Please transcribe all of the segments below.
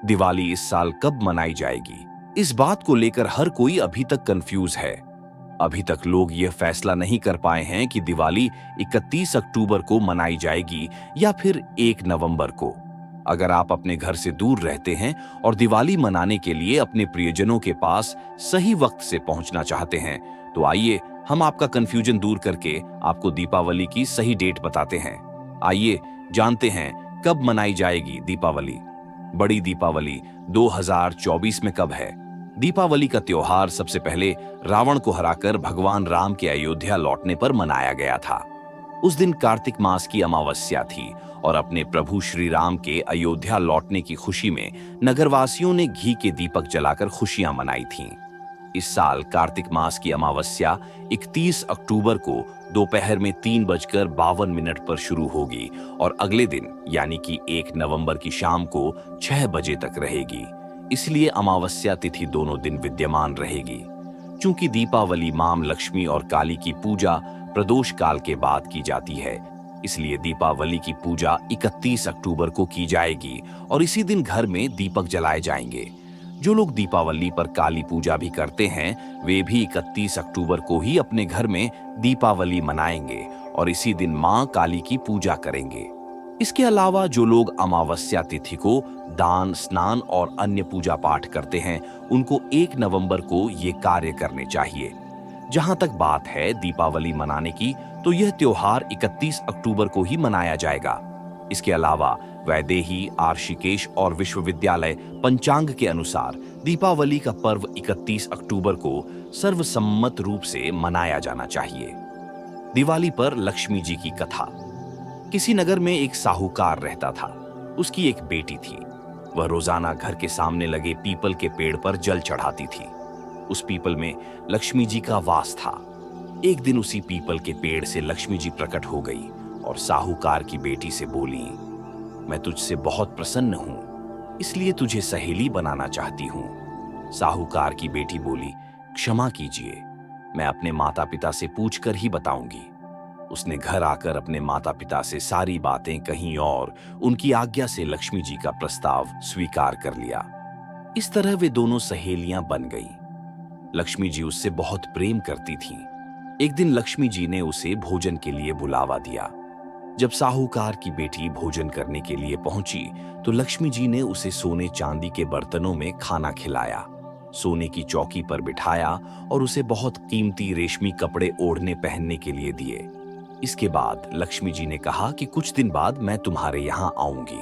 दिवाली इस साल कब मनाई जाएगी, इस बात को लेकर हर कोई अभी तक कंफ्यूज है। अभी तक लोग यह फैसला नहीं कर पाए हैं कि दिवाली 31 अक्टूबर को मनाई जाएगी या फिर 1 नवंबर को। अगर आप अपने घर से दूर रहते हैं और दिवाली मनाने के लिए अपने प्रियजनों के पास सही वक्त से पहुंचना चाहते हैं, तो आइए हम आपका कंफ्यूजन दूर करके आपको दीपावली की सही डेट बताते हैं। आइए जानते हैं कब मनाई जाएगी दीपावली। बड़ी दीपावली 2024 में कब है? दीपावली का त्योहार सबसे पहले रावण को हराकर भगवान राम के अयोध्या लौटने पर मनाया गया था। उस दिन कार्तिक मास की अमावस्या थी और अपने प्रभु श्री राम के अयोध्या लौटने की खुशी में नगरवासियों ने घी के दीपक जलाकर खुशियां मनाई थीं। इस साल कार्तिक मास की अमावस्या 31 अक्टूबर को दोपहर में 3:52 पर शुरू होगी और अगले दिन यानी कि 1 नवंबर की शाम को 6 बजे तक रहेगी। इसलिए अमावस्या तिथि दोनों दिन विद्यमान रहेगी। चूंकि दीपावली मां लक्ष्मी और काली की पूजा प्रदोष काल के बाद की जाती है, इसलिए दीपावली की पूजा 31 अक्टूबर को की जाएगी और इसी दिन घर में दीपक जलाए जाएंगे। जो लोग दीपावली पर काली पूजा भी करते हैं, वे भी 31 अक्टूबर को ही अपने घर में दीपावली मनाएंगे और इसी दिन मां काली की पूजा करेंगे। इसके अलावा जो लोग अमावस्या तिथि को दान, स्नान और अन्य पूजा पाठ करते हैं, उनको 1 नवंबर को ये कार्य करने चाहिए। जहां तक बात है दीपावली मनाने की, तो यह त्योहार 31 अक्टूबर को ही मनाया जाएगा। इसके अलावा वैदेही, आर्षिकेश और विश्वविद्यालय पंचांग के अनुसार दीपावली का पर्व 31 अक्टूबर को सर्वसम्मत रूप से मनाया जाना चाहिए। दिवाली पर लक्ष्मी जी की कथा। किसी नगर में एक साहूकार रहता था। उसकी एक बेटी थी। वह रोजाना घर के सामने लगे पीपल के पेड़ पर जल चढ़ाती थी। उस पीपल में लक्ष्मी जी का वास था। एक दिन उसी पीपल के पेड़ से लक्ष्मी जी प्रकट हो गई और साहूकार की बेटी से बोली, मैं तुझसे बहुत प्रसन्न हूं, इसलिए तुझे सहेली बनाना चाहती हूं। साहूकार की बेटी बोली, क्षमा कीजिए, मैं अपने माता पिता से पूछकर ही बताऊंगी। उसने घर आकर अपने माता पिता से सारी बातें कहीं और उनकी आज्ञा से लक्ष्मी जी का प्रस्ताव स्वीकार कर लिया। इस तरह वे दोनों सहेलियां बन गईं। लक्ष्मी जी उससे बहुत प्रेम करती थीं। एक दिन लक्ष्मी जी ने उसे भोजन के लिए बुलावा दिया। जब साहूकार की बेटी भोजन करने के लिए पहुंची, तो लक्ष्मी जी ने उसे सोने चांदी के बर्तनों में खाना खिलाया, सोने की चौकी पर बिठाया और उसे बहुत कीमती रेशमी कपड़े ओढ़ने पहनने के लिए दिए। इसके बाद लक्ष्मी जी ने कहा कि कुछ दिन बाद मैं तुम्हारे यहाँ आऊंगी।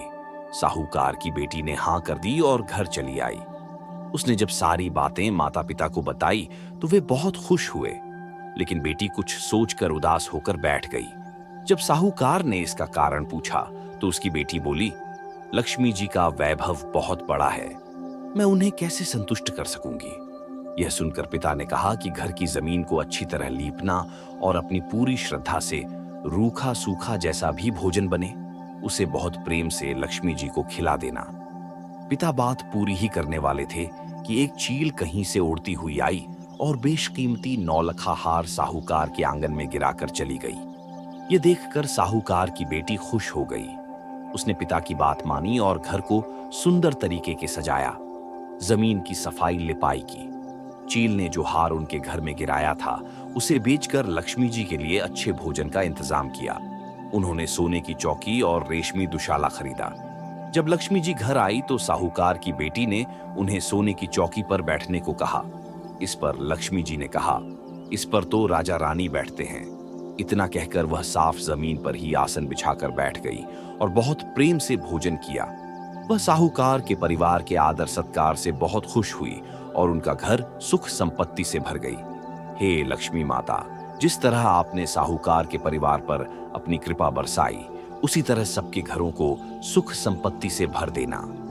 साहूकार की बेटी ने हाँ कर दी और घर चली आई। उसने जब सारी बातें माता पिता को बताई तो वे बहुत खुश हुए, लेकिन बेटी कुछ सोचकर उदास होकर बैठ गई। जब साहूकार ने इसका कारण पूछा तो उसकी बेटी बोली, लक्ष्मी जी का वैभव बहुत बड़ा है, मैं उन्हें कैसे संतुष्ट कर सकूंगी। यह सुनकर पिता ने कहा कि घर की जमीन को अच्छी तरह लीपना और अपनी पूरी श्रद्धा से रूखा सूखा जैसा भी भोजन बने, उसे बहुत प्रेम से लक्ष्मी जी को खिला देना। पिता बात पूरी ही करने वाले थे कि एक चील कहीं से उड़ती हुई आई और बेशकीमती नौलखा हार साहूकार के आंगन में गिराकर चली गई। ये देखकर साहूकार की बेटी खुश हो गई। उसने पिता की बात मानी और घर को सुंदर तरीके के सजाया, जमीन की सफाई लिपाई की। चील ने जो हार उनके घर में गिराया था, उसे बेचकर लक्ष्मी जी के लिए अच्छे भोजन का इंतजाम किया। उन्होंने सोने की चौकी और रेशमी दुशाला खरीदा। जब लक्ष्मी जी घर आई तो साहूकार की बेटी ने उन्हें सोने की चौकी पर बैठने को कहा। इस पर लक्ष्मी जी ने कहा, इस पर तो राजा रानी बैठते हैं। इतना कहकर वह साफ जमीन पर ही आसन बिछाकर बैठ गई और बहुत प्रेम से भोजन किया। वह साहूकार के परिवार के आदर सत्कार से बहुत खुश हुई और उनका घर सुख संपत्ति से भर गई। हे लक्ष्मी माता, जिस तरह आपने साहूकार के परिवार पर अपनी कृपा बरसाई, उसी तरह सबके घरों को सुख संपत्ति से भर देना।